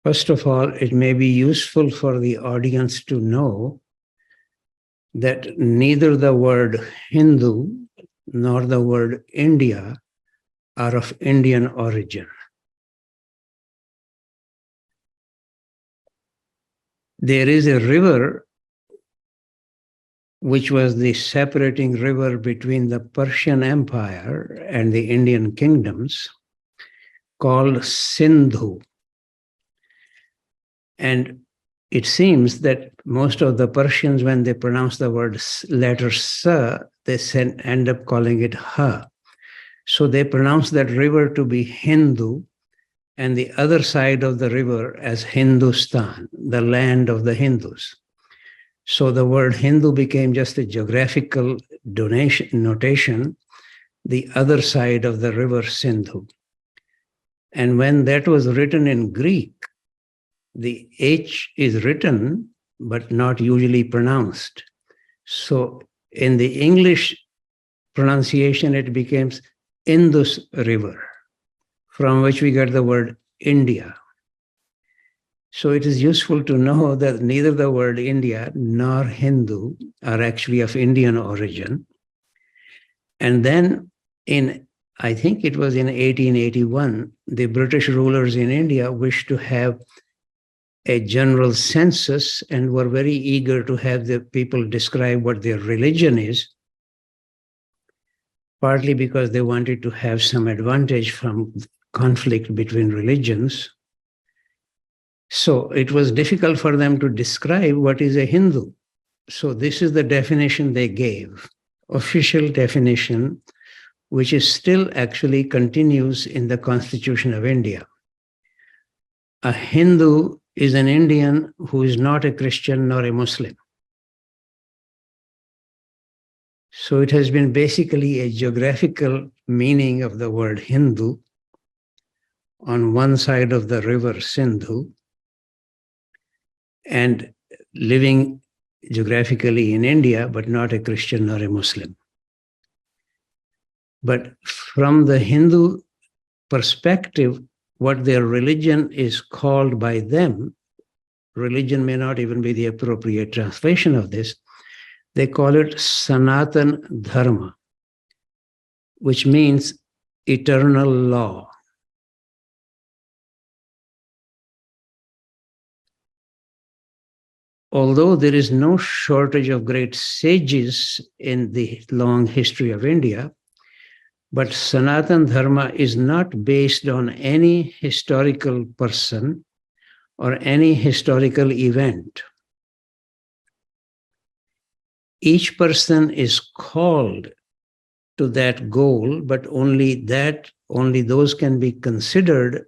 First of all, it may be useful for the audience to know that neither the word Hindu nor the word India are of Indian origin. There is a river which was the separating river between the Persian Empire and the Indian kingdoms, called Sindhu. And it seems that most of the Persians, when they pronounce the word letter sa, they end up calling it ha. So they pronounce that river to be Hindu, and the other side of the river as Hindustan, the land of the Hindus. So the word Hindu became just a geographical notation, the other side of the river Sindhu. And when that was written in Greek, the H is written, but not usually pronounced. So in the English pronunciation, it becomes Indus River, from which we get the word India. So it is useful to know that neither the word India nor Hindu are actually of Indian origin. And then I think it was in 1881, the British rulers in India wished to have a general census and were very eager to have the people describe what their religion is, partly because they wanted to have some advantage from conflict between religions. So it was difficult for them to describe what is a Hindu. So this is the definition they gave, official definition, which is still actually continues in the Constitution of India. A Hindu is an Indian who is not a Christian nor a Muslim. So it has been basically a geographical meaning of the word Hindu on one side of the river Sindhu, and living geographically in India, but not a Christian or a Muslim. But from the Hindu perspective, what their religion is called by them, religion may not even be the appropriate translation of this, they call it Sanatan Dharma, which means eternal law. Although there is no shortage of great sages in the long history of India, but Sanatan Dharma is not based on any historical person or any historical event. Each person is called to that goal, but only those can be considered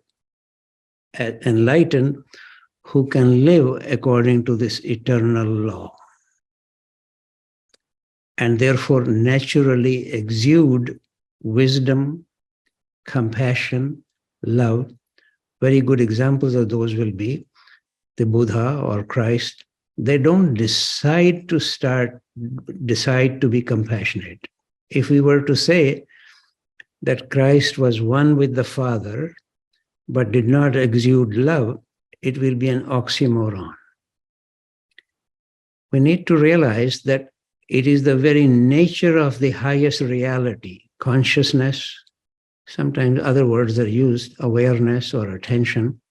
enlightened who can live according to this eternal law, and therefore naturally exude wisdom, compassion, love. Very good examples of those will be the Buddha or Christ. They don't decide to be compassionate. If we were to say that Christ was one with the Father, but did not exude love, it will be an oxymoron. We need to realize that it is the very nature of the highest reality, consciousness, sometimes other words are used, awareness or attention,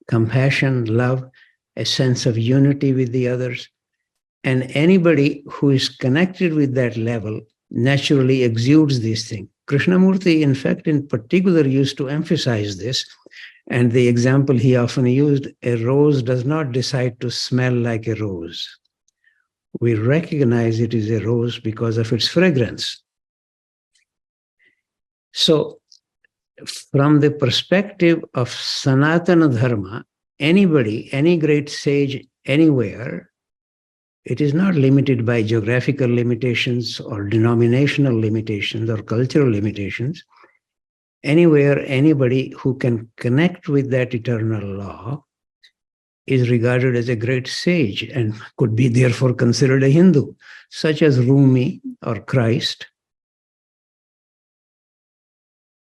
compassion, love, a sense of unity with the others. And anybody who is connected with that level naturally exudes these things. Krishnamurti, in fact, in particular, used to emphasize this. And the example he often used, a rose does not decide to smell like a rose. We recognize it is a rose because of its fragrance. So from the perspective of Sanatana Dharma, anybody, any great sage anywhere, it is not limited by geographical limitations or denominational limitations or cultural limitations. Anywhere, anybody who can connect with that eternal law is regarded as a great sage and could be therefore considered a Hindu, such as Rumi or Christ.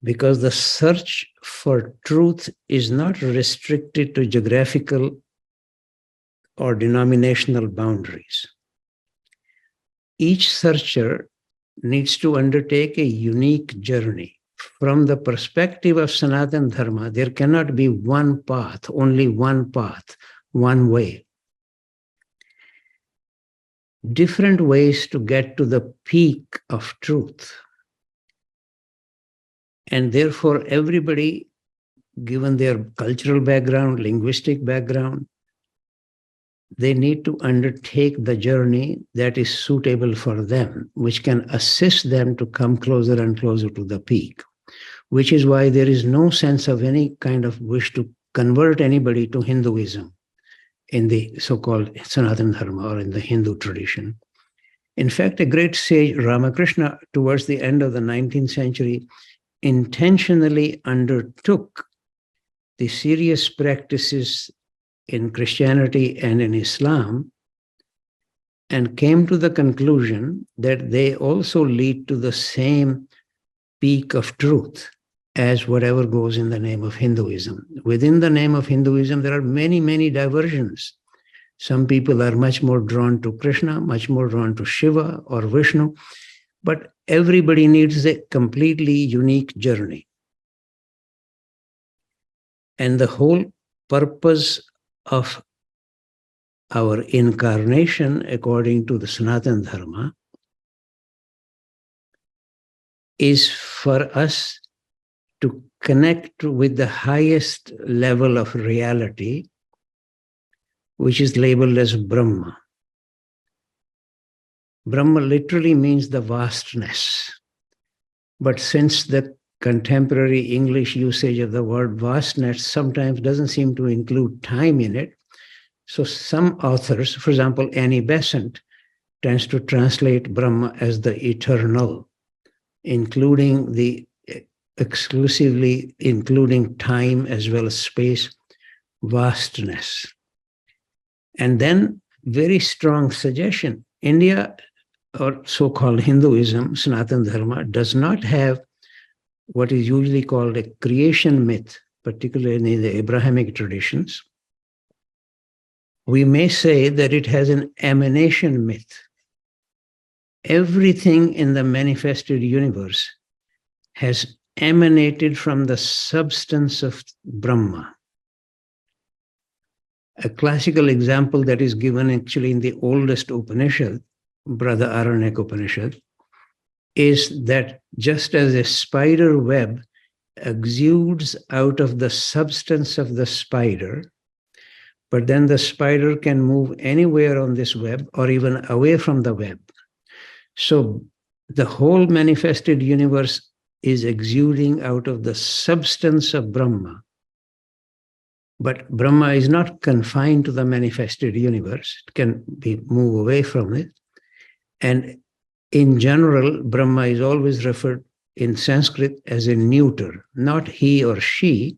because the search for truth is not restricted to geographical or denominational boundaries. Each searcher needs to undertake a unique journey. From the perspective of Sanatan Dharma, there cannot be one path, only one path, one way. Different ways to get to the peak of truth. And therefore, everybody, given their cultural background, linguistic background, they need to undertake the journey that is suitable for them, which can assist them to come closer and closer to the peak, which is why there is no sense of any kind of wish to convert anybody to Hinduism in the so-called Sanatan Dharma or in the Hindu tradition. In fact, a great sage, Ramakrishna, towards the end of the 19th century, intentionally undertook the serious practices in Christianity and in Islam and came to the conclusion that they also lead to the same peak of truth as whatever goes in the name of Hinduism. Within the name of Hinduism, there are many, many diversions. Some people are much more drawn to Krishna, much more drawn to Shiva or Vishnu, but everybody needs a completely unique journey. And the whole purpose of our incarnation, according to the Sanatan Dharma, is for us to connect with the highest level of reality, which is labeled as Brahma. Brahma literally means the vastness. But since the contemporary English usage of the word vastness sometimes doesn't seem to include time in it, so some authors, for example, Annie Besant, tends to translate Brahma as the eternal, exclusively including time as well as space, vastness. And then very strong suggestion, India, or so-called Hinduism, Sanatan Dharma, does not have what is usually called a creation myth, particularly in the Abrahamic traditions. We may say that it has an emanation myth. Everything in the manifested universe has emanated from the substance of Brahma. A classical example that is given actually in the oldest Upanishad, Brother Aranyak Upanishad, is that just as a spider web exudes out of the substance of the spider, but then the spider can move anywhere on this web or even away from the web. So the whole manifested universe is exuding out of the substance of Brahma. But Brahma is not confined to the manifested universe. It can move away from it. And in general, Brahma is always referred in Sanskrit as a neuter, not he or she,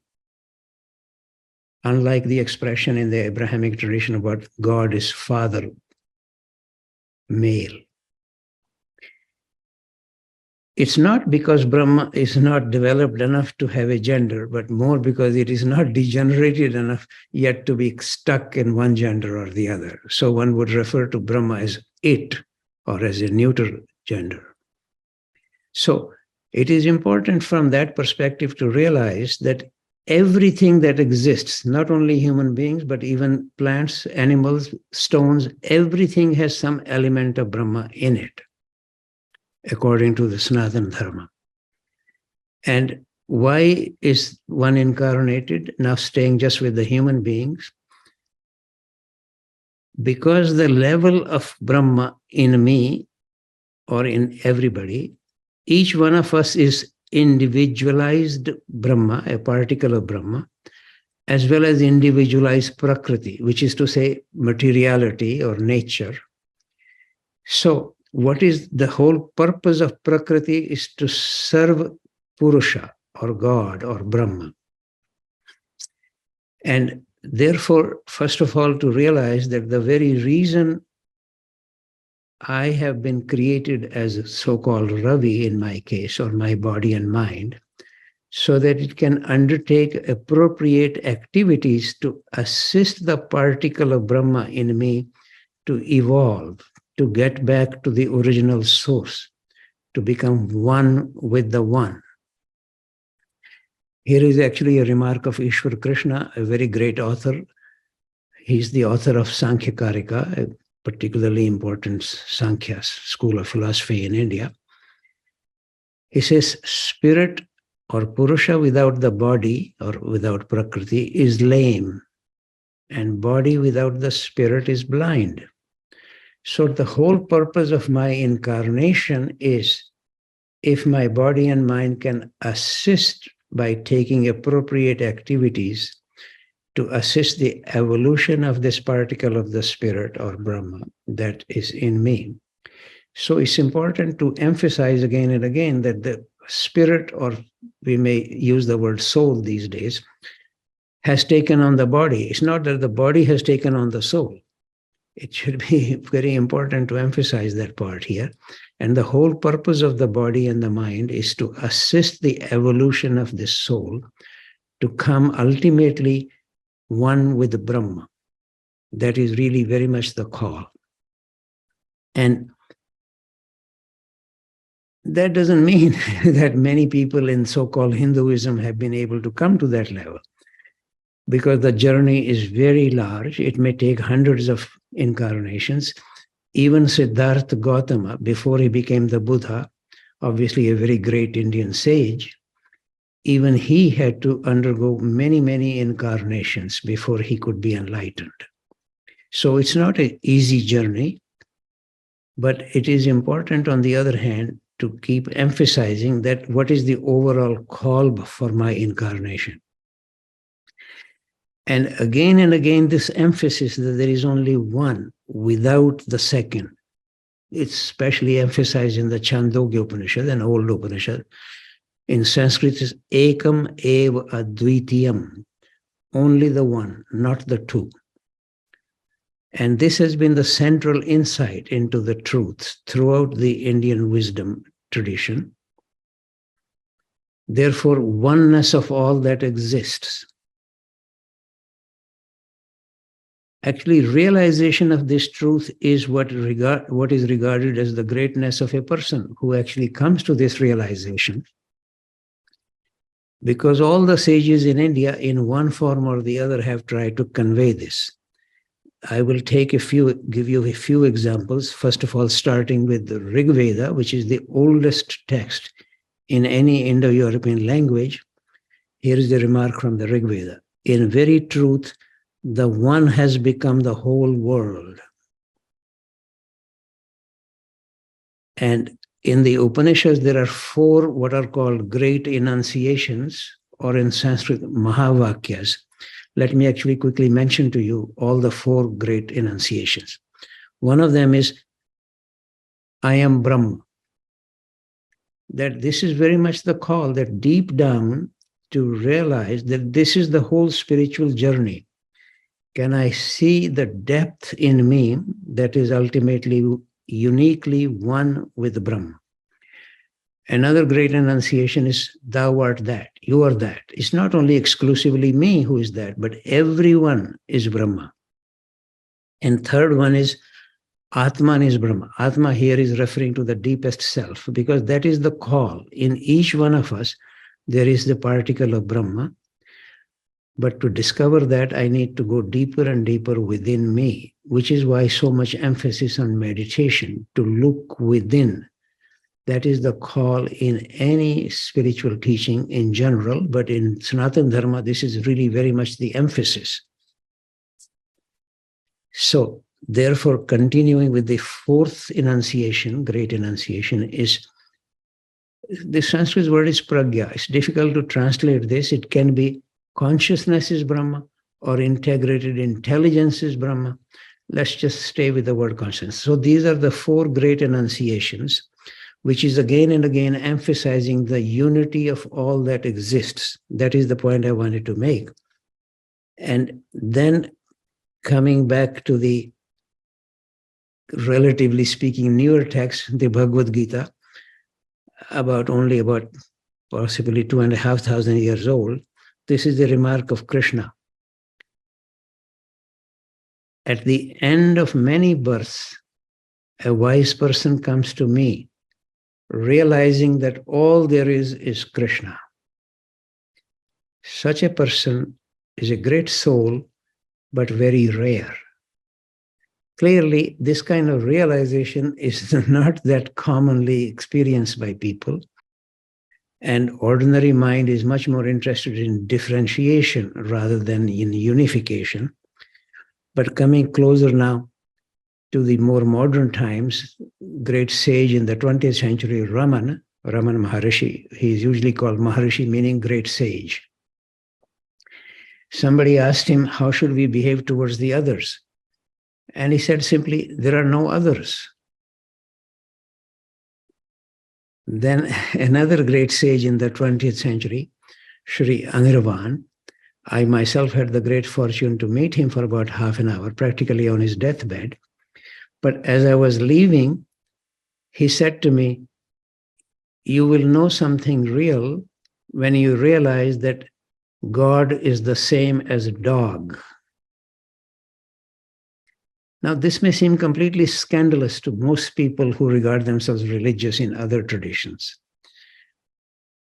unlike the expression in the Abrahamic tradition about God is father, male. It's not because Brahma is not developed enough to have a gender, but more because it is not degenerated enough yet to be stuck in one gender or the other. So one would refer to Brahma as it or as a neuter gender. So it is important from that perspective to realize that everything that exists, not only human beings, but even plants, animals, stones, everything has some element of Brahma in it, according to the Sanatan Dharma. And why is one incarnated, now staying just with the human beings? Because the level of Brahma in me or in everybody, each one of us is individualized Brahma, a particle of Brahma, as well as individualized Prakriti, which is to say materiality or nature. So what is the whole purpose of Prakriti is to serve Purusha or God or Brahma. And therefore, first of all, to realize that the very reason I have been created as a so-called Ravi in my case, or my body and mind, so that it can undertake appropriate activities to assist the particle of Brahma in me to evolve, to get back to the original source, to become one with the one. Here is actually a remark of Ishwar Krishna, a very great author. He's the author of Sankhya Karika, a particularly important Sankhya school of philosophy in India. He says, spirit or Purusha without the body or without Prakriti is lame, and body without the spirit is blind. So the whole purpose of my incarnation is, if my body and mind can assist by taking appropriate activities to assist the evolution of this particle of the spirit or Brahma that is in me. So it's important to emphasize again and again that the spirit, or we may use the word soul these days, has taken on the body. It's not that the body has taken on the soul. It should be very important to emphasize that part here. And the whole purpose of the body and the mind is to assist the evolution of this soul to come ultimately one with the Brahma. That is really very much the call. And that doesn't mean that many people in so-called Hinduism have been able to come to that level, because the journey is very large. It may take hundreds of incarnations. Even Siddhartha Gautama, before he became the Buddha, obviously a very great Indian sage, even he had to undergo many, many incarnations before he could be enlightened. So it's not an easy journey, but it is important, on the other hand, to keep emphasizing that what is the overall call for my incarnation. And again, this emphasis that there is only one without the second. It's especially emphasized in the Chandogya Upanishad, an old Upanishad. In Sanskrit, it's ekam eva advitiyam, only the one, not the two. And this has been the central insight into the truth throughout the Indian wisdom tradition. Therefore, oneness of all that exists. Actually, realization of this truth is what is regarded as the greatness of a person who actually comes to this realization. Because all the sages in India, in one form or the other, have tried to convey this. I will give you a few examples. First of all, starting with the Rig Veda, which is the oldest text in any Indo-European language. Here is the remark from the Rig Veda. In very truth, the one has become the whole world. And in the Upanishads, there are 4 what are called great enunciations, or in Sanskrit, Mahavakyas. Let me actually quickly mention to you all the 4 great enunciations. One of them is, I am Brahma. That this is very much the call, that deep down to realize that this is the whole spiritual journey. Can I see the depth in me that is ultimately uniquely one with Brahma? Another great enunciation is, thou art that, you are that. It's not only exclusively me who is that, but everyone is Brahma. And third one is, Atman is Brahma. Atma here is referring to the deepest self, because that is the call. In each one of us, there is the particle of Brahma. But to discover that, I need to go deeper and deeper within me, which is why so much emphasis on meditation, to look within. That is the call in any spiritual teaching in general, but in Sanatan Dharma, this is really very much the emphasis. So, therefore, continuing with the 4th enunciation, great enunciation, is, the Sanskrit word is pragya. It's difficult to translate this. It can be consciousness is Brahma, or integrated intelligence is Brahma. Let's just stay with the word consciousness. So these are the 4 great enunciations, which is again and again emphasizing the unity of all that exists. That is the point I wanted to make. And then coming back to the, relatively speaking, newer text, the Bhagavad Gita, only about possibly 2,500 years old. This is the remark of Krishna. At the end of many births, a wise person comes to me, realizing that all there is Krishna. Such a person is a great soul, but very rare. Clearly, this kind of realization is not that commonly experienced by people. And ordinary mind is much more interested in differentiation rather than in unification. But coming closer now to the more modern times, great sage in the 20th century, Ramana Maharishi, he is usually called Maharishi, meaning great sage. Somebody asked him, how should we behave towards the others? And he said simply, there are no others. Then another great sage in the 20th century, Sri Anirvan, I myself had the great fortune to meet him for about half an hour, practically on his deathbed. But as I was leaving, he said to me, you will know something real when you realize that God is the same as a dog. Now, this may seem completely scandalous to most people who regard themselves religious in other traditions.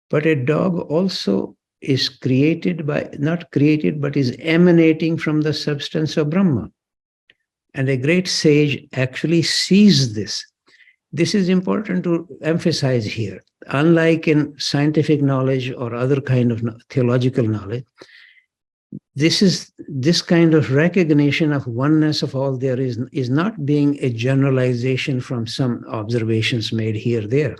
But a dog also is created by, not created, but is emanating from the substance of Brahma. And a great sage actually sees this. This is important to emphasize here. Unlike in scientific knowledge or other kind of theological knowledge, this kind of recognition of oneness of all there is not being a generalization from some observations made here or there.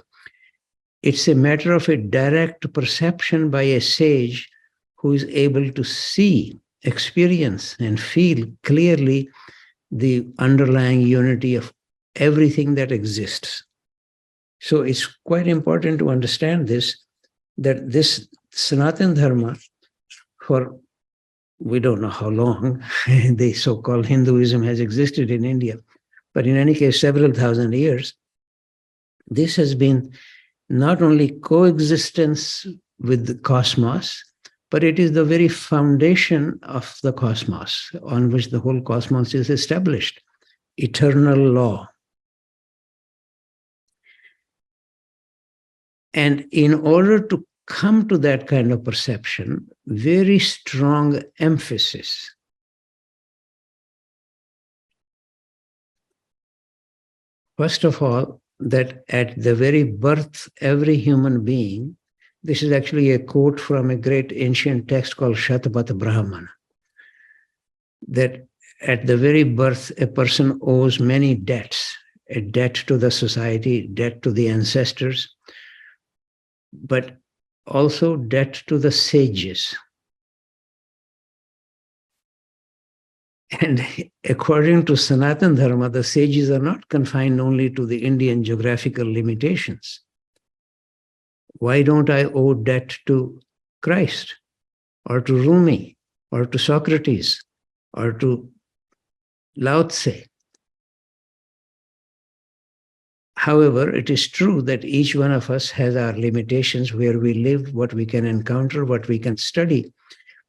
It's a matter of a direct perception by a sage who is able to see, experience, and feel clearly the underlying unity of everything that exists. So it's quite important to understand this, that this Sanatan Dharma, for we don't know how long the so-called Hinduism has existed in India, but in any case, several thousand years, this has been not only coexistence with the cosmos, but it is the very foundation of the cosmos on which the whole cosmos is established, eternal law. And in order to come to that kind of perception, very strong emphasis first of all, that at the very birth, every human being, this is actually a quote from a great ancient text called Shatapatha Brahmana, that at the very birth, a person owes many debts, a debt to the society, debt to the ancestors, but also debt to the sages. And according to Sanatan Dharma, the sages are not confined only to the Indian geographical limitations. Why don't I owe debt to Christ, or to Rumi, or to Socrates, or to Lao Tse? However, it is true that each one of us has our limitations, where we live, what we can encounter, what we can study.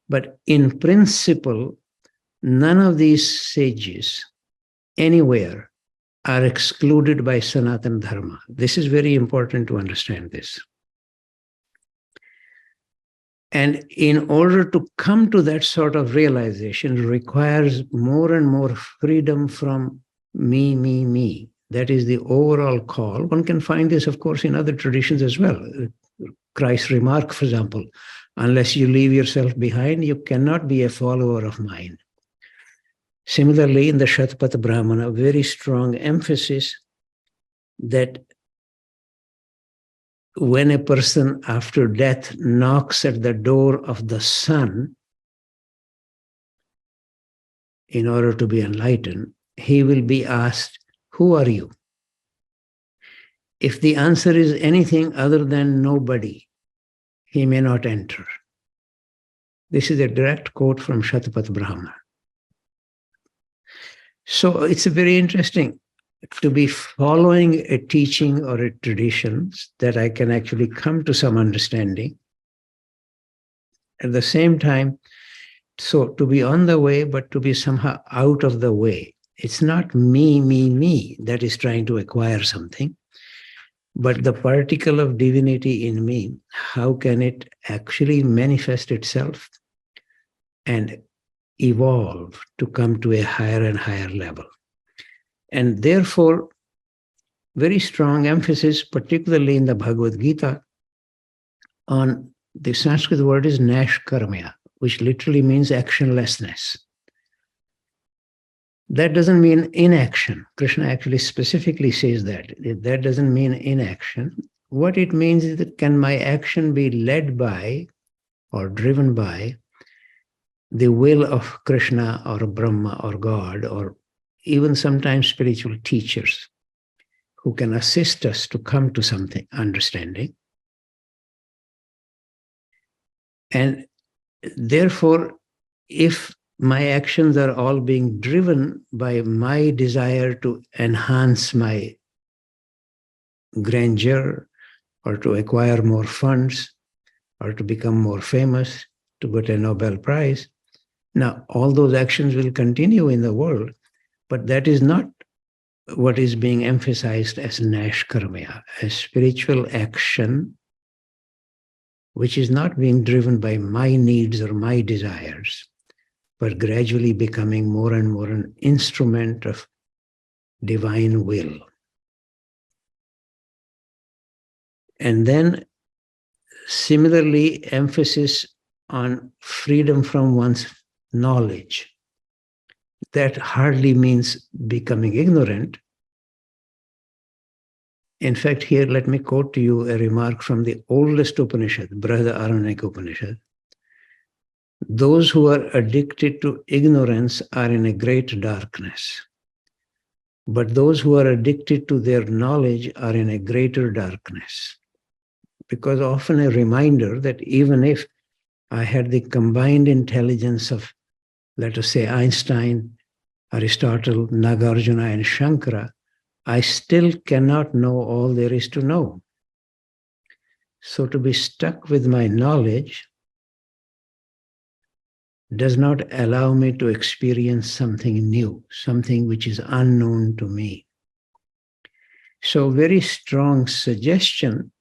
But in principle, none of these sages anywhere are excluded by Sanatan Dharma. This is very important to understand this. And in order to come to that sort of realization requires more and more freedom from me, me, me. That is the overall call. One can find this, of course, in other traditions as well. Christ's remark, for example, unless you leave yourself behind, you cannot be a follower of mine. Similarly, in the Shatapatha Brahmana, a very strong emphasis that when a person after death knocks at the door of the sun in order to be enlightened, he will be asked, who are you? If the answer is anything other than nobody, he may not enter. This is a direct quote from Shatapatha Brahmana. So it's very interesting. to be following a teaching or a tradition that I can actually come to some understanding. At the same time, so to be on the way, but to be somehow out of the way. It's not me that is trying to acquire something, but the particle of divinity in me, how can it actually manifest itself and evolve to come to a higher and higher level? And therefore, very strong emphasis, particularly in the Bhagavad Gita, on the Sanskrit word is nashkarmya, which literally means actionlessness. That doesn't mean inaction. Krishna actually specifically says that. That doesn't mean inaction. What it means is that can my action be led by or driven by the will of Krishna or Brahma or God or even sometimes spiritual teachers who can assist us to come to something, understanding. And therefore, if my actions are all being driven by my desire to enhance my grandeur or to acquire more funds or to become more famous, to get a Nobel Prize, now all those actions will continue in the world, but that is not what is being emphasized as nashkarmya, as spiritual action, which is not being driven by my needs or my desires, but gradually becoming more and more an instrument of divine will. And then similarly, emphasis on freedom from one's knowledge. That hardly means becoming ignorant. In fact, here, let me quote to you a remark from the oldest Upanishad, Brihadaranyaka Upanishad. Those who are addicted to ignorance are in a great darkness, but those who are addicted to their knowledge are in a greater darkness. Because often a reminder that even if I had the combined intelligence of, let us say, Einstein, Aristotle, Nagarjuna, and Shankara, I still cannot know all there is to know. So to be stuck with my knowledge does not allow me to experience something new, something which is unknown to me. So very strong suggestion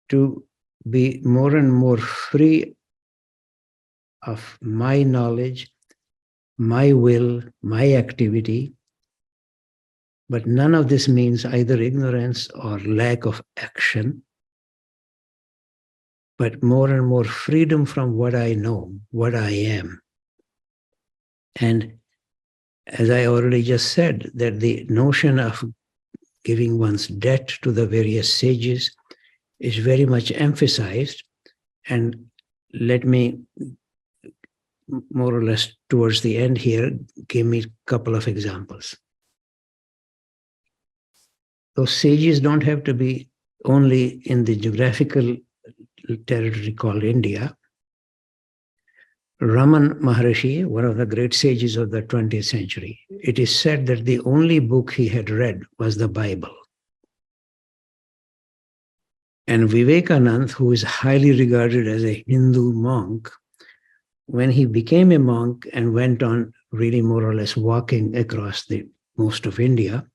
to be more and more free of my knowledge, my will, my activity. But none of this means either ignorance or lack of action, but more and more freedom from what I know, what I am. And as I already just said, that the notion of giving one's debt to the various sages is very much emphasized. And let me, more or less towards the end here, give me a couple of examples. Those sages don't have to be only in the geographical territory called India. Raman Maharishi, one of the great sages of the 20th century, it is said that the only book he had read was the Bible. And Vivekananda, who is highly regarded as a Hindu monk, when he became a monk and went on really more or less walking across the most of India,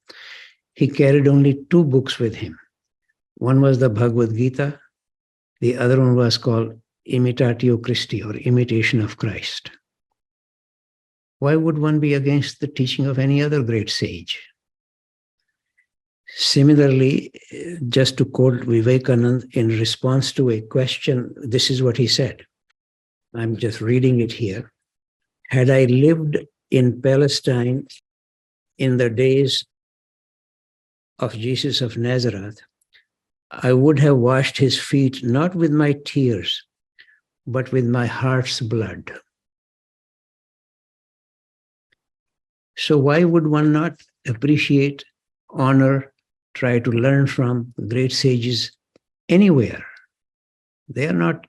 he carried only two books with him. One was the Bhagavad Gita, the other one was called Imitatio Christi, or Imitation of Christ. Why would one be against the teaching of any other great sage? Similarly, just to quote Vivekananda in response to a question, this is what he said. I'm just reading it here. Had I lived in Palestine in the days of Jesus of Nazareth, I would have washed his feet not with my tears, but with my heart's blood. So why would one not appreciate, honor, try to learn from great sages anywhere? They are not,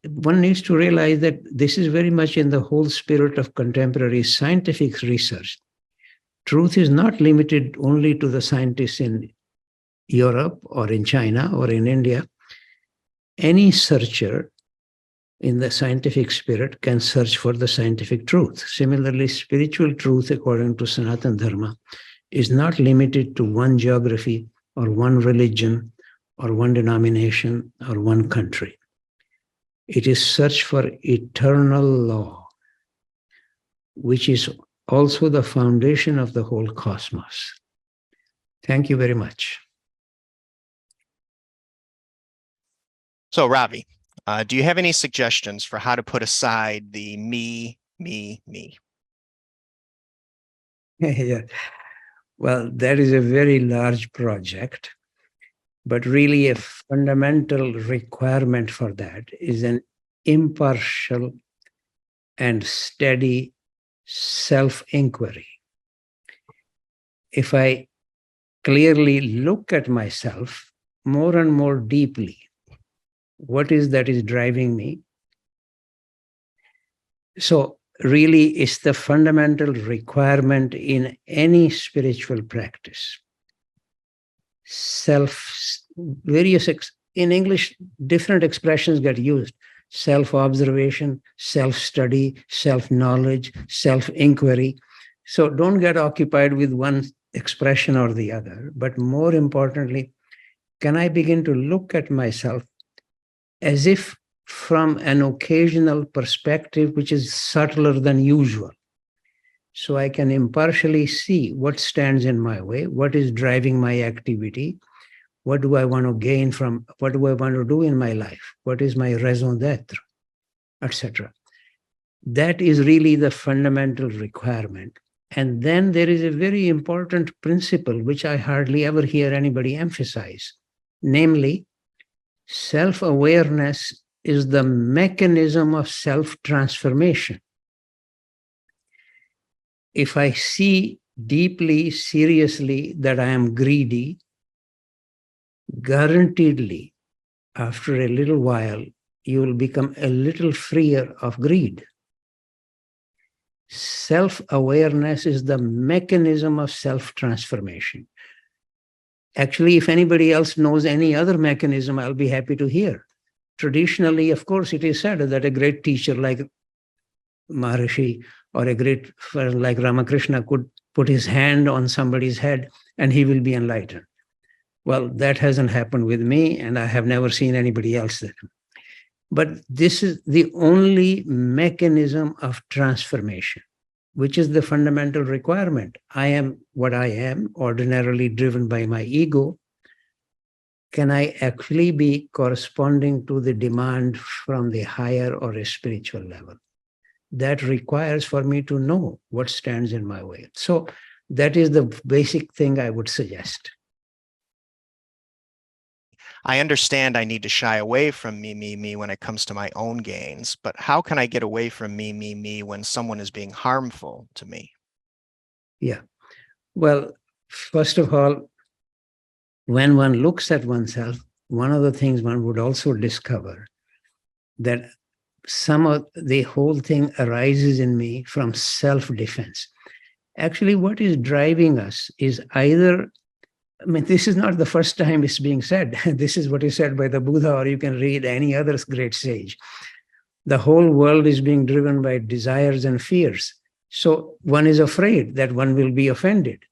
one needs to realize that this is very much in the whole spirit of contemporary scientific research, truth is not limited only to the scientists in Europe or in China or in India. Any searcher in the scientific spirit can search for the scientific truth. Similarly, spiritual truth, according to Sanatan Dharma, is not limited to one geography or one religion or one denomination or one country. It is search for eternal law, which is also the foundation of the whole cosmos. Thank you very much. So, Ravi, do you have any suggestions for how to put aside the me? Yeah. Well, that is a very large project, but really a fundamental requirement for that is an impartial and steady self-inquiry. If I clearly look at myself more and more deeply, what is that is driving me? So really, it's the fundamental requirement in any spiritual practice. In English, different expressions get used. Self-observation, self-study, self-knowledge, self-inquiry. So don't get occupied with one expression or the other. But more importantly, can I begin to look at myself as if from an occasional perspective which is subtler than usual? So I can impartially see what stands in my way, what is driving my activity, what do I want to gain from, what do I want to do in my life, what is my raison d'etre, etc. That is really the fundamental requirement. And then there is a very important principle which I hardly ever hear anybody emphasize, namely, self-awareness is the mechanism of self-transformation. If I see deeply, seriously that I am greedy, guaranteedly, after a little while, you will become a little freer of greed. Self-awareness is the mechanism of self-transformation. Actually, if anybody else knows any other mechanism, I'll be happy to hear. Traditionally, of course, it is said that a great teacher like Maharishi or a great friend like Ramakrishna could put his hand on somebody's head and he will be enlightened. Well, that hasn't happened with me, and I have never seen anybody else that. But this is the only mechanism of transformation, which is the fundamental requirement. I am what I am, ordinarily driven by my ego. Can I actually be corresponding to the demand from the higher or a spiritual level? That requires for me to know what stands in my way. So that is the basic thing I would suggest. I understand I need to shy away from me when it comes to my own gains, but how can I get away from me when someone is being harmful to me? Yeah. Well, first of all, when one looks at oneself, one of the things one would also discover that some of the whole thing arises in me from self-defense. Actually, what is driving us is either, I mean, this is not the first time it's being said. This is what is said by the Buddha, or you can read any other great sage. The whole world is being driven by desires and fears. So one is afraid that one will be offended.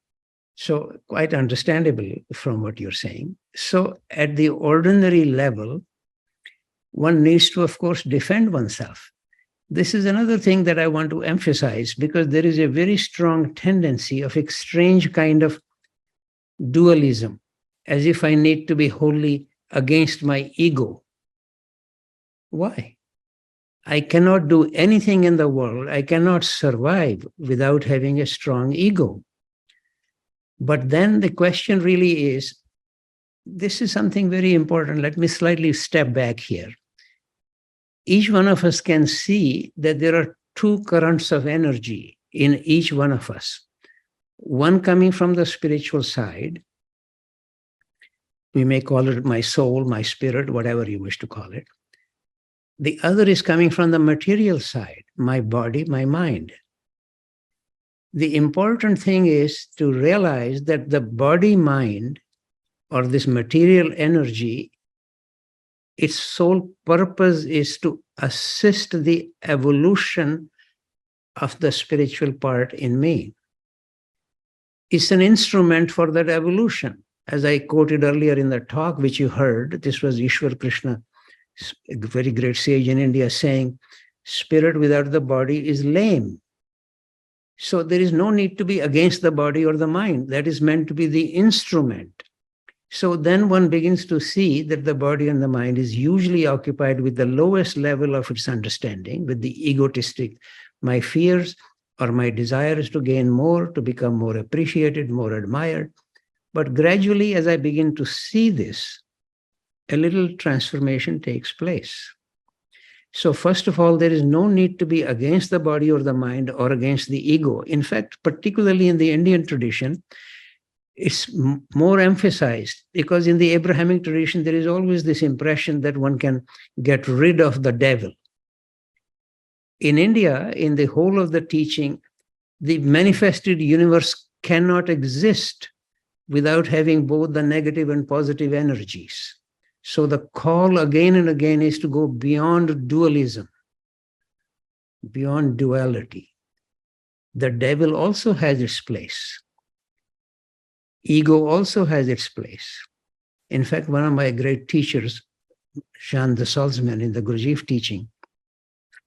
So quite understandable from what you're saying. So at the ordinary level, one needs to, of course, defend oneself. This is another thing that I want to emphasize, because there is a very strong tendency of a strange kind of dualism, as if I need to be wholly against my ego. Why? I cannot do anything in the world. I cannot survive without having a strong ego. But then the question really is, this is something very important. Let me slightly step back here. Each one of us can see that there are two currents of energy in each one of us. One coming from the spiritual side. We may call it my soul, my spirit, whatever you wish to call it. The other is coming from the material side, my body, my mind. The important thing is to realize that the body-mind, or this material energy, its sole purpose is to assist the evolution of the spiritual part in me. It's an instrument for that evolution. As I quoted earlier in the talk which you heard, this was Ishwar Krishna, a very great sage in India, saying, spirit without the body is lame. So there is no need to be against the body or the mind. That is meant to be the instrument. So then one begins to see that the body and the mind is usually occupied with the lowest level of its understanding, with the egotistic, my fears or my desire is to gain more, to become more appreciated, more admired. But gradually, as I begin to see this, a little transformation takes place. So first of all, there is no need to be against the body or the mind or against the ego. In fact, particularly in the Indian tradition, it's more emphasized, because in the Abrahamic tradition, there is always this impression that one can get rid of the devil. In India, in the whole of the teaching, the manifested universe cannot exist without having both the negative and positive energies. So the call again and again is to go beyond dualism, beyond duality. The devil also has its place. Ego also has its place. In fact, one of my great teachers, Jean de Salzman, in the Gurdjieff teaching,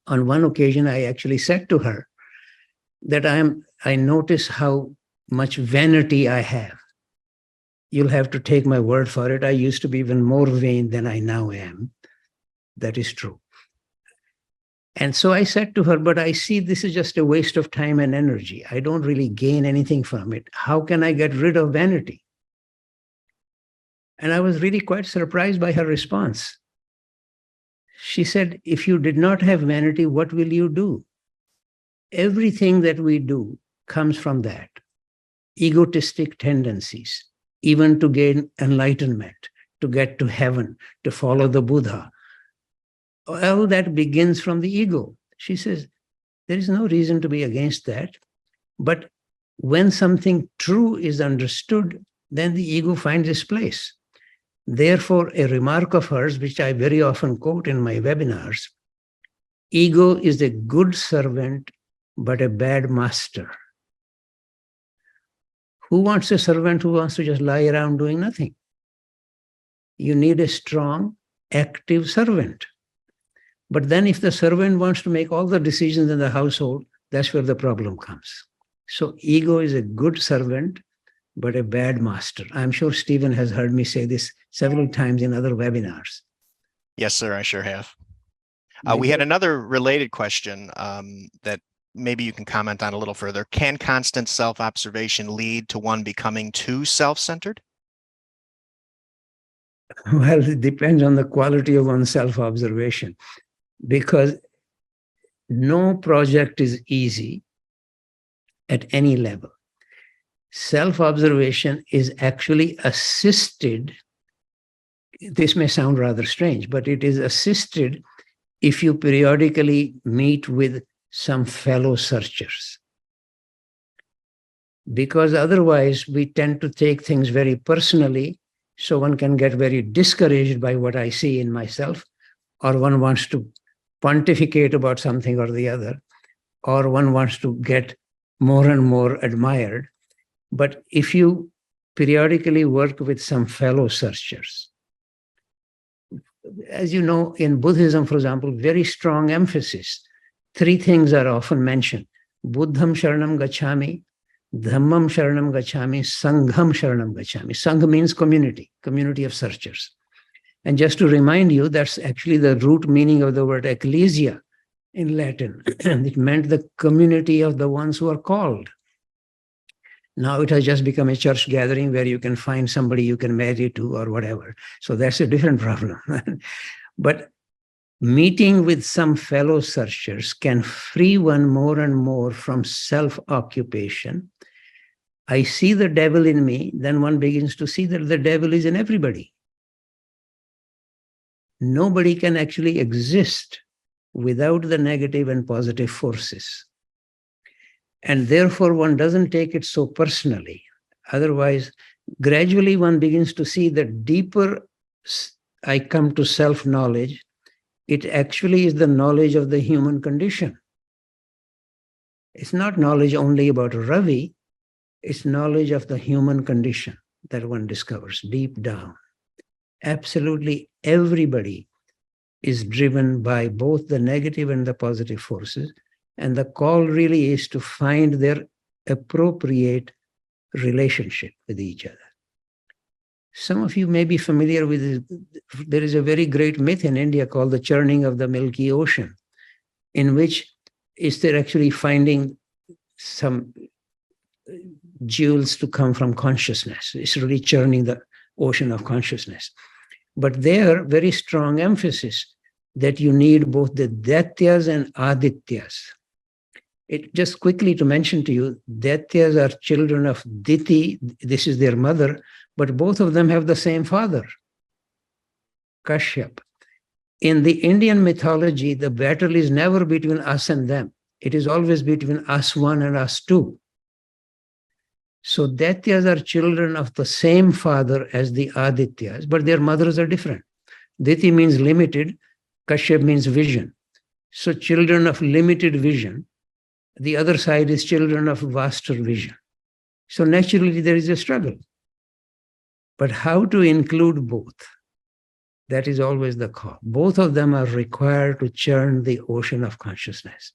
on one occasion I actually said to her that I notice how much vanity I have. You'll have to take my word for it. I used to be even more vain than I now am. That is true. And so I said to her, but I see this is just a waste of time and energy. I don't really gain anything from it. How can I get rid of vanity? And I was really quite surprised by her response. She said, if you did not have vanity, what will you do? Everything that we do comes from that. Egotistic tendencies, even to gain enlightenment, to get to heaven, to follow the Buddha. All that begins from the ego. She says, there is no reason to be against that. But when something true is understood, then the ego finds its place. Therefore, a remark of hers, which I very often quote in my webinars, ego is a good servant, but a bad master. Who wants a servant who wants to just lie around doing nothing? You need a strong, active servant. But then if the servant wants to make all the decisions in the household, that's where the problem comes. So ego is a good servant, but a bad master. I'm sure Stephen has heard me say this several times in other webinars. Yes, sir, I sure have. We had another related question that maybe you can comment on a little further. Can constant self-observation lead to one becoming too self-centered? Well, it depends on the quality of one's self-observation, because no project is easy at any level. Self-observation is actually assisted. This may sound rather strange, but it is assisted if you periodically meet with some fellow searchers. Because otherwise we tend to take things very personally, so one can get very discouraged by what I see in myself, or one wants to pontificate about something or the other, or one wants to get more and more admired. But if you periodically work with some fellow searchers, as you know, in Buddhism, for example, very strong emphasis. 3 things are often mentioned. Buddham Sharanam Gacchami, Dhammam Sharanam Gacchami, Sangham Sharanam Gacchami. Sangha means community, community of searchers. And just to remind you, that's actually the root meaning of the word ecclesia in Latin. It meant the community of the ones who are called. Now it has just become a church gathering where you can find somebody you can marry to or whatever. So that's a different problem. But meeting with some fellow searchers can free one more and more from self-occupation. I see the devil in me, then one begins to see that the devil is in everybody. Nobody can actually exist without the negative and positive forces. And therefore, one doesn't take it so personally. Otherwise, gradually one begins to see that deeper I come to self-knowledge, it actually is the knowledge of the human condition. It's not knowledge only about Ravi, it's knowledge of the human condition that one discovers deep down. Absolutely everybody is driven by both the negative and the positive forces. And the call really is to find their appropriate relationship with each other. Some of you may be familiar with it. There is a very great myth in India called the churning of the Milky Ocean, in which is they're actually finding some jewels to come from consciousness. It's really churning the ocean of consciousness. But there, very strong emphasis that you need both the Daityas and Adityas. It just quickly to mention to you, Daityas are children of Diti, this is their mother, but both of them have the same father, Kashyap. In the Indian mythology, the battle is never between us and them. It is always between us one and us two. So Daityas are children of the same father as the Adityas, but their mothers are different. Diti means limited, Kashyap means vision. So children of limited vision, the other side is children of vaster vision. So naturally there is a struggle. But how to include both? That is always the call. Both of them are required to churn the ocean of consciousness.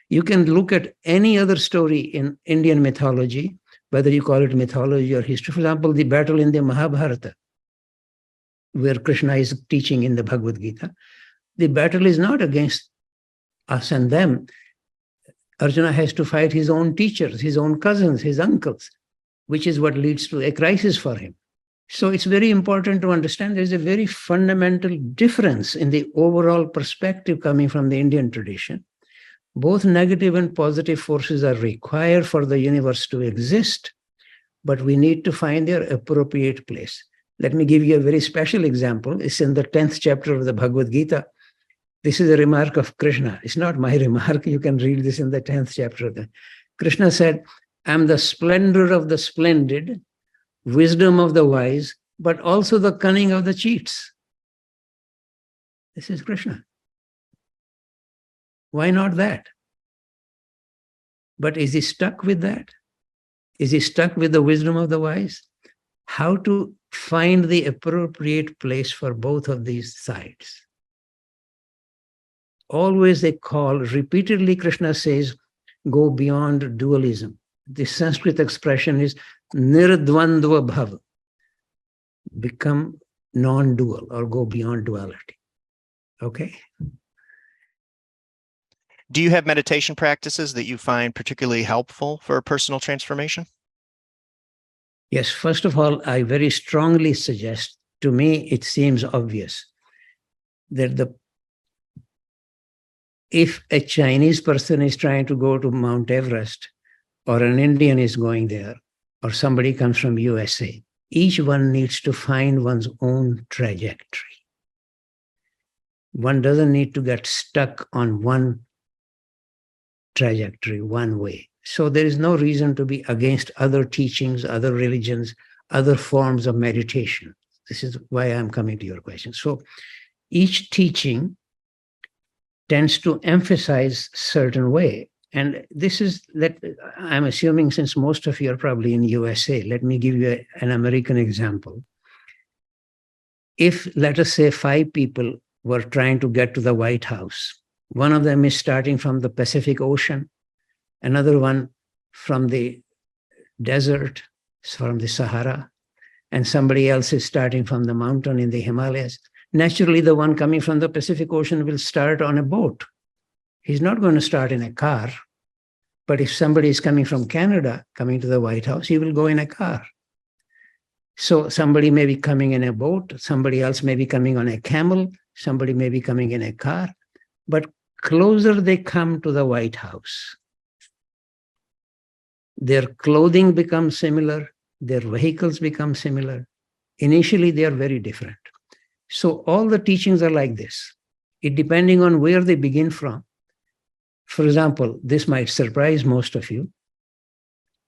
You can look at any other story in Indian mythology, whether you call it mythology or history. For example, the battle in the Mahabharata, where Krishna is teaching in the Bhagavad Gita. The battle is not against us and them. Arjuna has to fight his own teachers, his own cousins, his uncles, which is what leads to a crisis for him. So it's very important to understand there's a very fundamental difference in the overall perspective coming from the Indian tradition. Both negative and positive forces are required for the universe to exist, but we need to find their appropriate place. Let me give you a very special example. It's in the 10th chapter of the Bhagavad Gita. This is a remark of Krishna. It's not my remark. You can read this in the 10th chapter. Krishna said, I'm the splendor of the splendid, wisdom of the wise, but also the cunning of the cheats. This is Krishna. Why not that? But is he stuck with that? Is he stuck with the wisdom of the wise? How to find the appropriate place for both of these sides? Always a call, repeatedly Krishna says, go beyond dualism. The Sanskrit expression is nirdvandva bhav. Become non-dual or go beyond duality. Okay? Do you have meditation practices that you find particularly helpful for personal transformation? Yes, first of all, I very strongly suggest, to me, it seems obvious that if a Chinese person is trying to go to Mount Everest, or an Indian is going there, or somebody comes from USA, each one needs to find one's own trajectory. One doesn't need to get stuck on one trajectory, one way. So there is no reason to be against other teachings, other religions, other forms of meditation. This is why I'm coming to your question. So each teaching tends to emphasize certain way. And this is, I'm assuming since most of you are probably in USA, let me give you an American example. If, let us say, 5 people were trying to get to the White House, one of them is starting from the Pacific Ocean, another one from the desert, from the Sahara, and somebody else is starting from the mountain in the Himalayas. Naturally, the one coming from the Pacific Ocean will start on a boat. He's not going to start in a car. But if somebody is coming from Canada, coming to the White House, he will go in a car. So somebody may be coming in a boat, somebody else may be coming on a camel, somebody may be coming in a car. But closer they come to the White House, their clothing becomes similar, their vehicles become similar. Initially, they are very different. So all the teachings are like this. It depending on where they begin from. For example, this might surprise most of you.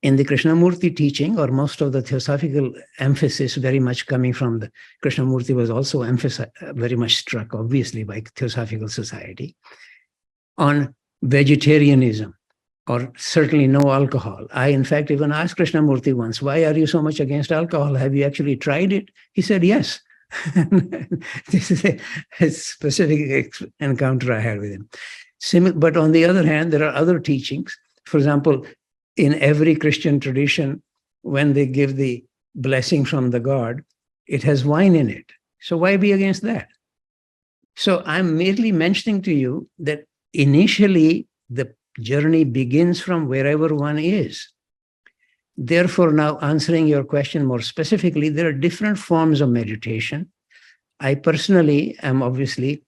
In the Krishnamurti teaching, or most of the Theosophical emphasis very much coming from the Krishnamurti was also very much struck, obviously, by Theosophical society, on vegetarianism, or certainly no alcohol. I, in fact, even asked Krishnamurti once, why are you so much against alcohol? Have you actually tried it? He said, yes. This is a specific encounter I had with him. But on the other hand, there are other teachings. For example, in every Christian tradition, when they give the blessing from the God, it has wine in it. So why be against that? So I'm merely mentioning to you that initially the journey begins from wherever one is. Therefore, now answering your question more specifically, there are different forms of meditation. I personally am, obviously,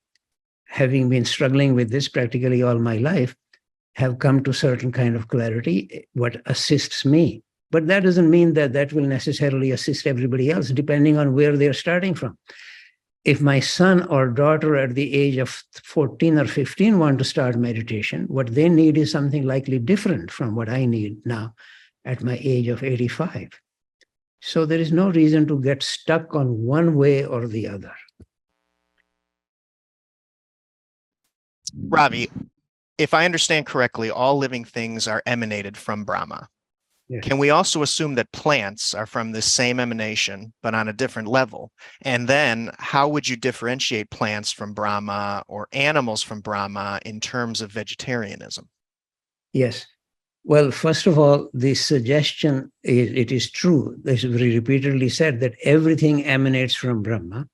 having been struggling with this practically all my life, have come to certain kind of clarity, what assists me. But that doesn't mean that that will necessarily assist everybody else, depending on where they're starting from. If my son or daughter at the age of 14 or 15 want to start meditation, what they need is something likely different from what I need now at my age of 85. So there is no reason to get stuck on one way or the other. Ravi, if I understand correctly, all living things are emanated from Brahma. Yes. Can we also assume that plants are from the same emanation, but on a different level? And then how would you differentiate plants from Brahma or animals from Brahma in terms of vegetarianism? Yes. Well, first of all, the suggestion is, it is true, this is repeatedly said, that everything emanates from Brahma,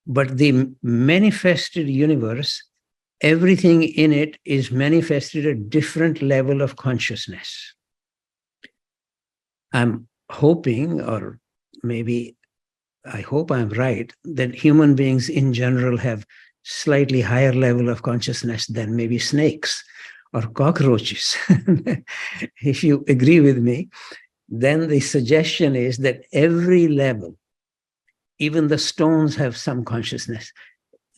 but the manifested universe, everything in it is manifested at a different level of consciousness. I'm hoping, or maybe I hope I'm right, that human beings in general have slightly higher level of consciousness than maybe snakes or cockroaches. If you agree with me, then the suggestion is that every level, even the stones, have some consciousness.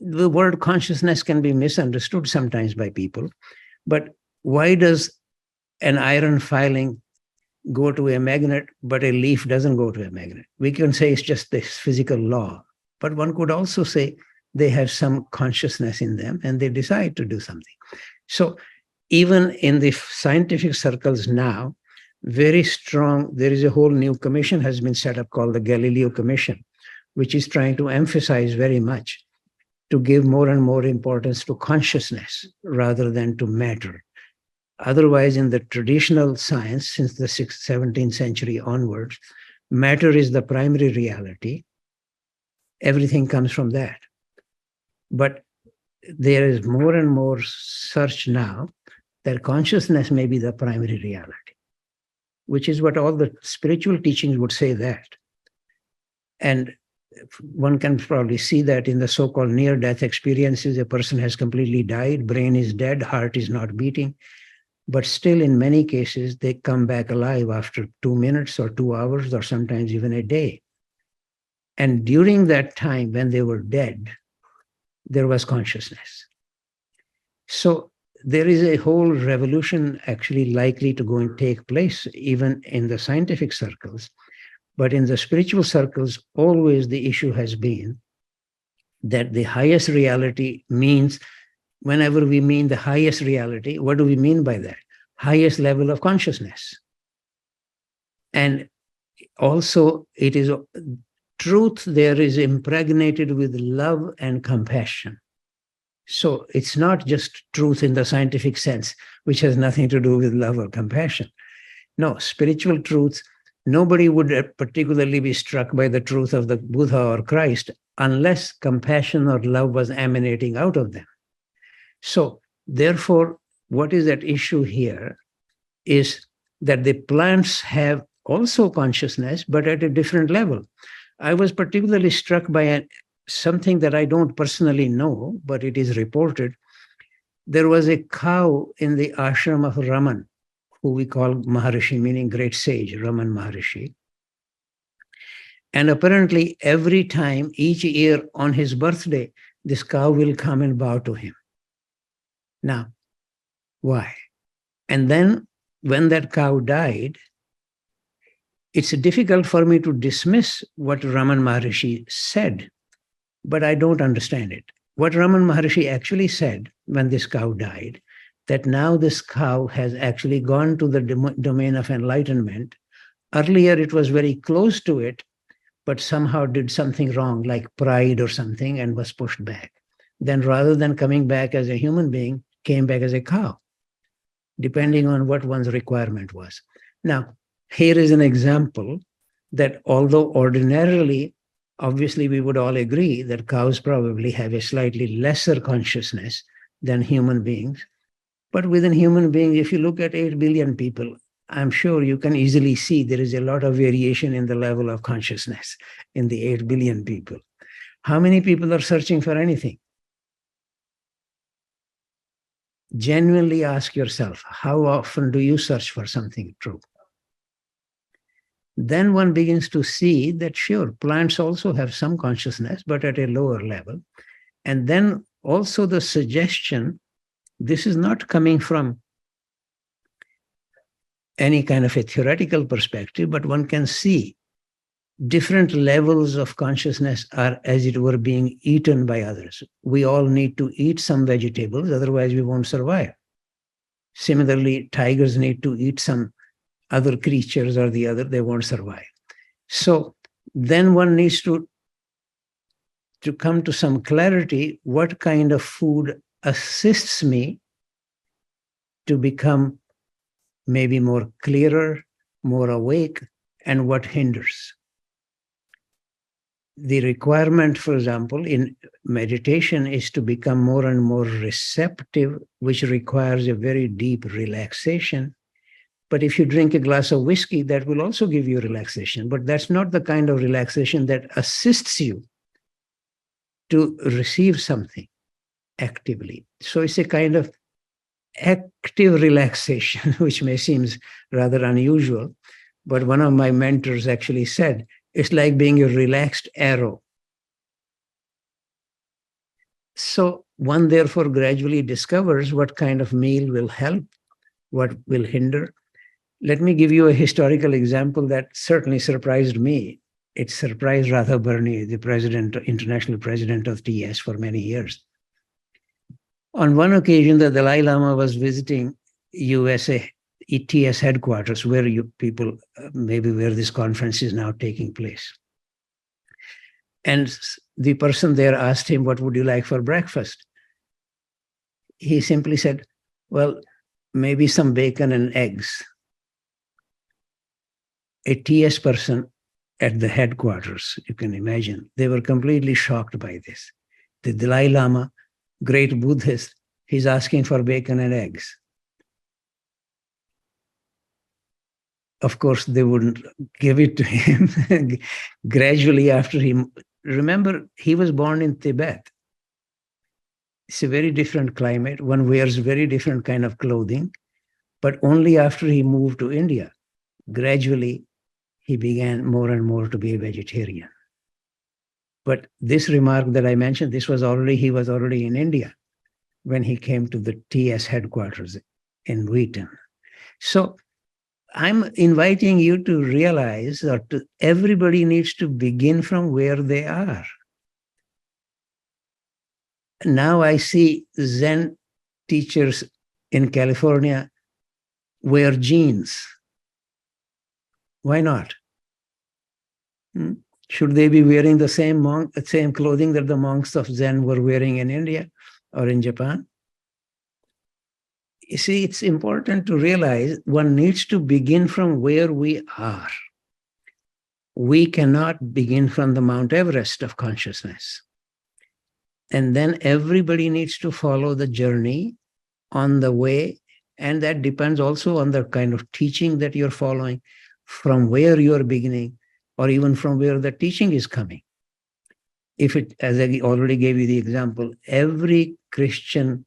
The word consciousness can be misunderstood sometimes by people, but why does an iron filing go to a magnet, but a leaf doesn't go to a magnet? We can say it's just this physical law, but one could also say they have some consciousness in them and they decide to do something. So even in the scientific circles now, very strong, there is a whole new commission has been set up called the Galileo Commission, which is trying to emphasize very much to give more and more importance to consciousness rather than to matter. Otherwise, in the traditional science, since the 17th century onwards, matter is the primary reality. Everything comes from that. But there is more and more search now that consciousness may be the primary reality, which is what all the spiritual teachings would say that. And one can probably see that in the so-called near-death experiences. A person has completely died, brain is dead, heart is not beating, but still in many cases, they come back alive after 2 minutes or 2 hours or sometimes even a day. And during that time when they were dead, there was consciousness. So there is a whole revolution actually likely to go and take place even in the scientific circles. But in the spiritual circles, always the issue has been that the highest reality means, whenever we mean the highest reality, what do we mean by that? Highest level of consciousness. And also it is truth there is impregnated with love and compassion. So it's not just truth in the scientific sense, which has nothing to do with love or compassion. No, spiritual truths, nobody would particularly be struck by the truth of the Buddha or Christ unless compassion or love was emanating out of them. So therefore, what is at issue here is that the plants have also consciousness, but at a different level. I was particularly struck by something that I don't personally know, but it is reported. There was a cow in the ashram of Raman, who we call Maharishi, meaning great sage, Raman Maharishi. And apparently every time, each year on his birthday, this cow will come and bow to him. Now, why? And then when that cow died, It's difficult for me to dismiss what Raman Maharishi said, but I don't understand it. What Raman Maharishi actually said when this cow died, that now this cow has actually gone to the domain of enlightenment. Earlier, it was very close to it, but somehow did something wrong, like pride or something, and was pushed back. Then rather than coming back as a human being, came back as a cow, depending on what one's requirement was. Now, here is an example that although ordinarily, obviously we would all agree that cows probably have a slightly lesser consciousness than human beings. But within human beings, if you look at 8 billion people, I'm sure you can easily see there is a lot of variation in the level of consciousness in the 8 billion people. How many people are searching for anything? Genuinely ask yourself, how often do you search for something true? Then one begins to see that, sure, plants also have some consciousness, but at a lower level. And then also the suggestion, this is not coming from any kind of a theoretical perspective, but one can see different levels of consciousness are, as it were, being eaten by others. We all need to eat some vegetables, otherwise we won't survive. Similarly, tigers need to eat some other creatures or the other, they won't survive. So then one needs to come to some clarity, what kind of food assists me to become maybe more clearer, more awake, and what hinders. The requirement, for example, in meditation is to become more and more receptive, which requires a very deep relaxation. But if you drink a glass of whiskey, that will also give you relaxation. But that's not the kind of relaxation that assists you to receive something actively. So it's a kind of active relaxation, which may seem rather unusual. But one of my mentors actually said, it's like being a relaxed arrow. So one therefore gradually discovers what kind of meal will help, what will hinder. Let me give you a historical example that certainly surprised me. It surprised Radha Barney, the president, international president of TS for many years. On one occasion, the Dalai Lama was visiting USA ETS headquarters, where people, maybe where this conference is now taking place. And the person there asked him, what would you like for breakfast? He simply said, well, maybe some bacon and eggs. A TS person at the headquarters, you can imagine, they were completely shocked by this. The Dalai Lama, great Buddhist, he's asking for bacon and eggs. Of course, they wouldn't give it to him. Gradually after remember, he was born in Tibet. It's a very different climate. One wears very different kind of clothing. But only after he moved to India, gradually, he began more and more to be a vegetarian. But this remark that I mentioned, he was already in India when he came to the TS headquarters in Wheaton. So I'm inviting you to realize that everybody needs to begin from where they are. Now I see Zen teachers in California wear jeans. Why not? Should they be wearing the same clothing that the monks of Zen were wearing in India or in Japan? You see, it's important to realize one needs to begin from where we are. We cannot begin from the Mount Everest of consciousness. And then everybody needs to follow the journey on the way. And that depends also on the kind of teaching that you're following, from where you're beginning, or even from where the teaching is coming. If it, as I already gave you the example, every Christian,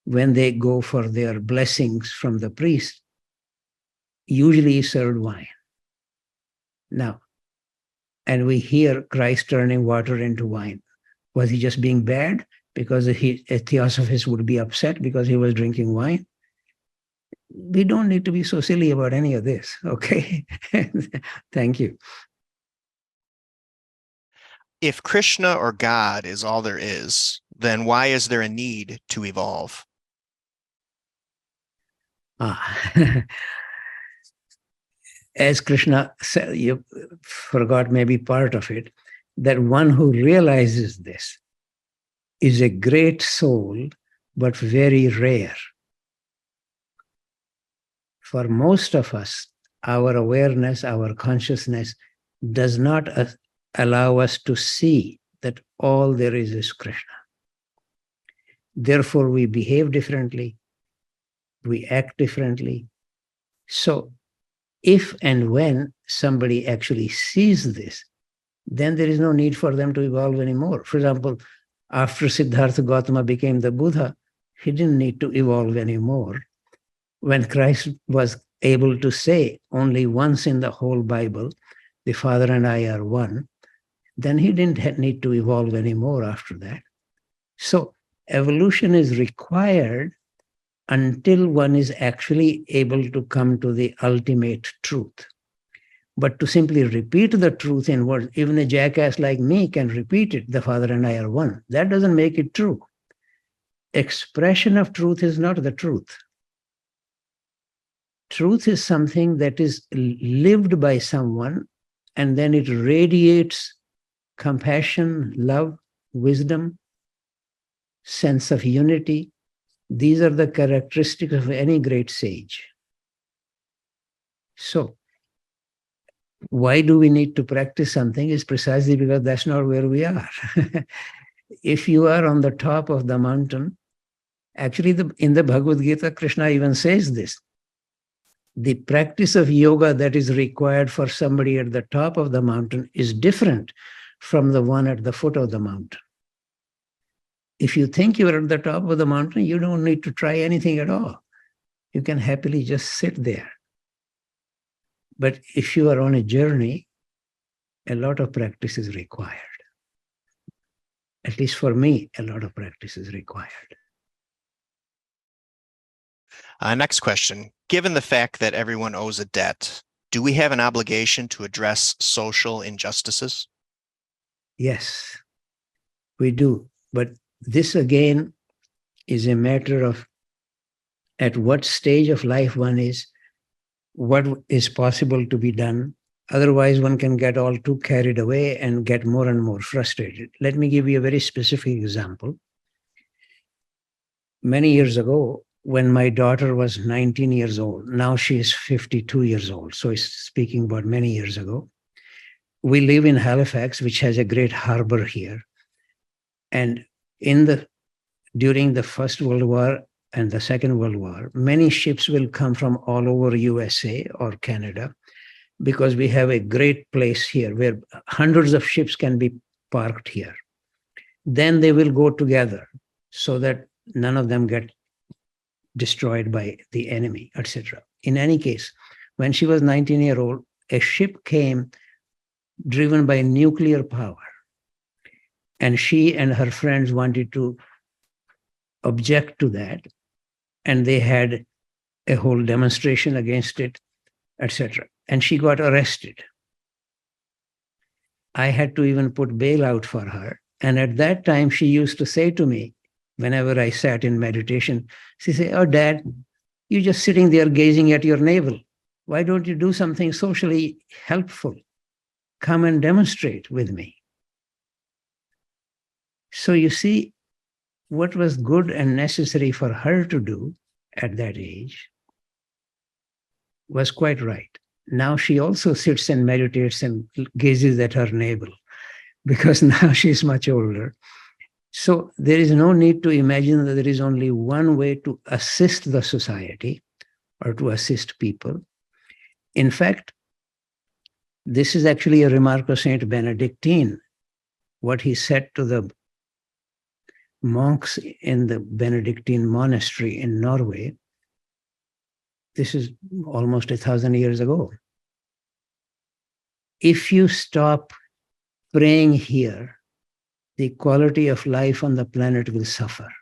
when they go for their blessings from the priest, usually served wine. Now, and we hear Christ turning water into wine. Was he just being bad? Because a theosophist would be upset because he was drinking wine? we don't need to be so silly about any of this, okay? Thank you. If Krishna or God is all there is, then why is there a need to evolve? As Krishna said, you forgot maybe part of it, that one who realizes this is a great soul, but very rare. For most of us, our awareness, our consciousness does not allow us to see that all there is Krishna. Therefore, we behave differently, we act differently. So, if and when somebody actually sees this, then there is no need for them to evolve anymore. For example, after Siddhartha Gautama became the Buddha, he didn't need to evolve anymore. When Christ was able to say only once in the whole Bible, the Father and I are one, then he didn't need to evolve anymore after that. So evolution is required until one is actually able to come to the ultimate truth. But to simply repeat the truth in words, even a jackass like me can repeat it, the Father and I are one. That doesn't make it true. Expression of truth is not the truth. Truth is something that is lived by someone, and then it radiates compassion, love, wisdom, sense of unity. These are the characteristics of any great sage. So, why do we need to practice something is precisely because that's not where we are. If you are on the top of the mountain, actually in the Bhagavad Gita, Krishna even says this. The practice of yoga that is required for somebody at the top of the mountain is different from the one at the foot of the mountain. If you think you're at the top of the mountain, you don't need to try anything at all. You can happily just sit there. But if you are on a journey, a lot of practice is required. At least for me, a lot of practice is required. Next question. Given the fact that everyone owes a debt, do we have an obligation to address social injustices? Yes, we do. But this again is a matter of at what stage of life one is, what is possible to be done. Otherwise, one can get all too carried away and get more and more frustrated. Let me give you a very specific example. Many years ago, when my daughter was 19 years old, now she is 52 years old, so it's speaking about many years ago. We live in Halifax, which has a great harbor here. And during the First World War and the Second World War, many ships will come from all over USA or Canada, because we have a great place here where hundreds of ships can be parked here. Then they will go together so that none of them get destroyed by the enemy, etc. In any case, when she was 19-year old, a ship came driven by nuclear power. And she and her friends wanted to object to that. And they had a whole demonstration against it, etc. And she got arrested. I had to even put bail out for her. And at that time, she used to say to me, whenever I sat in meditation, she said, "Oh, Dad, you're just sitting there gazing at your navel. Why don't you do something socially helpful? Come and demonstrate with me." So you see, what was good and necessary for her to do at that age was quite right. Now she also sits and meditates and gazes at her navel, because now she's much older. So there is no need to imagine that there is only one way to assist the society or to assist people. In fact, this is actually a remark of Saint Benedictine, what he said to the monks in the Benedictine monastery in Norway. This is almost 1,000 years ago. If you stop praying here, the quality of life on the planet will suffer.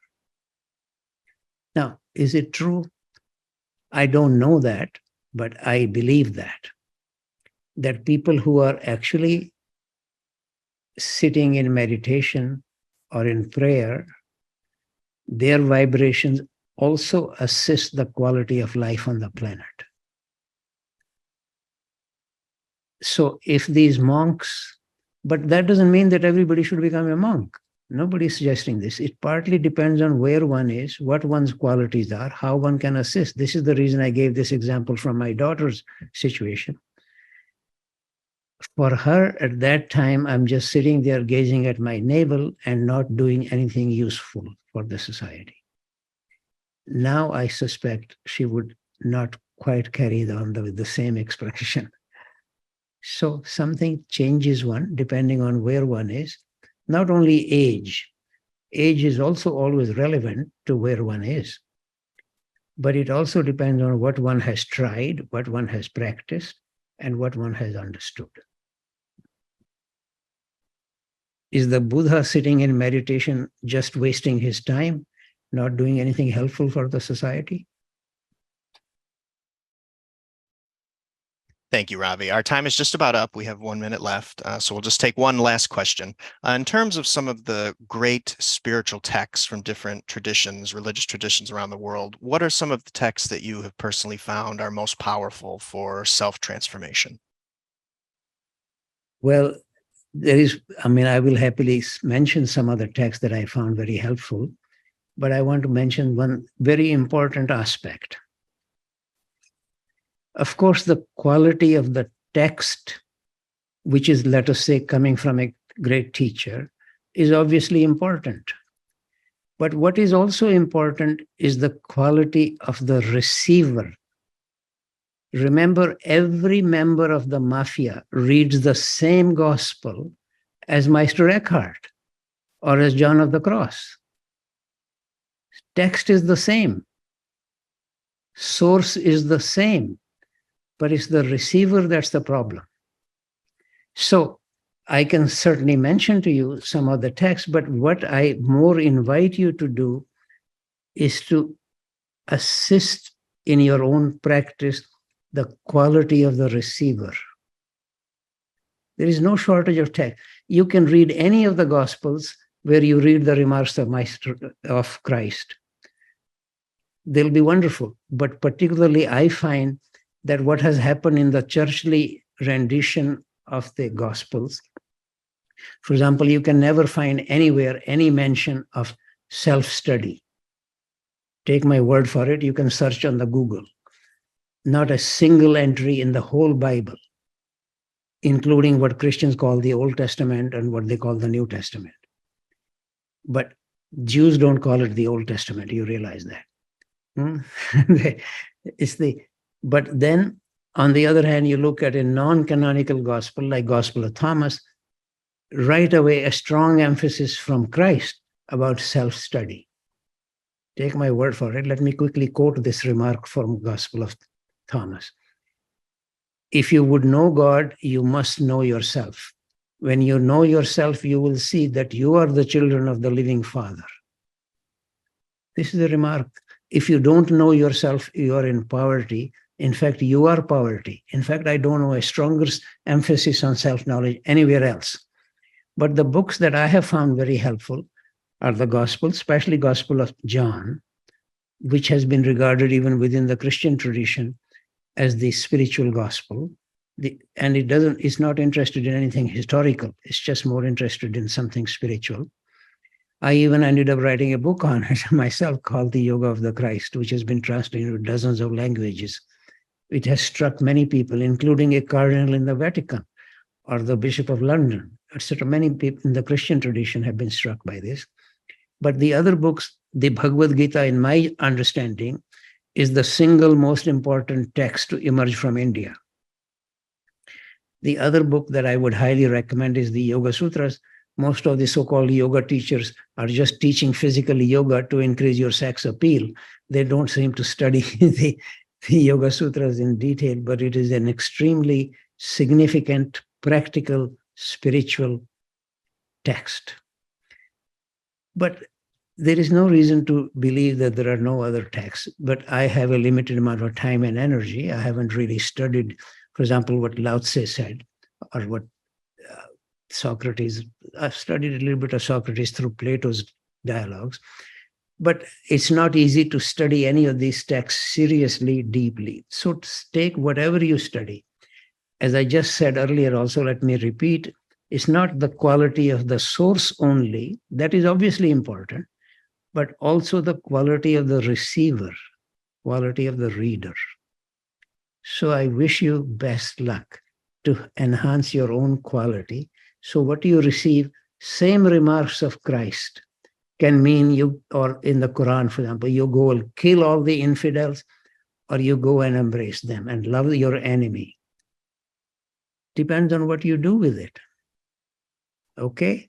Now, is it true? I don't know that, but I believe that people who are actually sitting in meditation or in prayer, their vibrations also assist the quality of life on the planet. So if these monks, but that doesn't mean that everybody should become a monk. Nobody is suggesting this. It partly depends on where one is, what one's qualities are, how one can assist. This is the reason I gave this example from my daughter's situation. For her, at that time, I'm just sitting there gazing at my navel and not doing anything useful for the society. Now I suspect she would not quite carry on with the same expression. So something changes one depending on where one is. Not only age. Age is also always relevant to where one is. But it also depends on what one has tried, what one has practiced, and what one has understood. Is the Buddha sitting in meditation just wasting his time, not doing anything helpful for the society? Thank you, Ravi. Our time is just about up. We have 1 minute left, so we'll just take one last question. In terms of some of the great spiritual texts from different traditions, religious traditions around the world, what are some of the texts that you have personally found are most powerful for self-transformation? Well, there is, I will happily mention some other texts that I found very helpful, but I want to mention one very important aspect. Of course, the quality of the text, which is, let us say, coming from a great teacher, is obviously important. But what is also important is the quality of the receiver. Remember, every member of the mafia reads the same gospel as Meister Eckhart or as John of the Cross. Text is the same. Source is the same. But it's the receiver that's the problem. So I can certainly mention to you some of the texts, but what I more invite you to do is to assist in your own practice the quality of the receiver. There is no shortage of text. You can read any of the Gospels where you read the remarks of Christ. They'll be wonderful, but particularly I find that what has happened in the churchly rendition of the Gospels, for example, you can never find anywhere any mention of self-study. Take my word for it, you can search on the Google. Not a single entry in the whole Bible, including what Christians call the Old Testament and what they call the New Testament. But Jews don't call it the Old Testament, you realize that. But then, on the other hand, you look at a non-canonical gospel like Gospel of Thomas, right away a strong emphasis from Christ about self-study. Take my word for it. Let me quickly quote this remark from Gospel of Thomas. If you would know God, you must know yourself. When you know yourself, you will see that you are the children of the living Father. This is a remark. If you don't know yourself, you are in poverty. In fact, you are poverty. In fact, I don't know a stronger emphasis on self-knowledge anywhere else. But the books that I have found very helpful are the Gospels, especially Gospel of John, which has been regarded even within the Christian tradition as the spiritual gospel. And it's not interested in anything historical. It's just more interested in something spiritual. I even ended up writing a book on it myself called The Yoga of the Christ, which has been translated into dozens of languages. It has struck many people, including a cardinal in the Vatican or the Bishop of London, etc. Many people in the Christian tradition have been struck by this. But the other books, the Bhagavad Gita, in my understanding, is the single most important text to emerge from India. The other book that I would highly recommend is the Yoga Sutras. Most of the so-called yoga teachers are just teaching physical yoga to increase your sex appeal. They don't seem to study the Yoga Sutras in detail, but it is an extremely significant, practical, spiritual text. But there is no reason to believe that there are no other texts, but I have a limited amount of time and energy. I haven't really studied, for example, what Lao Tse said, or what Socrates. I've studied a little bit of Socrates through Plato's dialogues, but it's not easy to study any of these texts seriously, deeply. So take whatever you study. As I just said earlier, also let me repeat, it's not the quality of the source only, that is obviously important, but also the quality of the receiver, quality of the reader. So I wish you best luck to enhance your own quality. So what you receive, same remarks of Christ can mean you, or in the Quran, for example, you go and kill all the infidels, or you go and embrace them and love your enemy. Depends on what you do with it. Okay?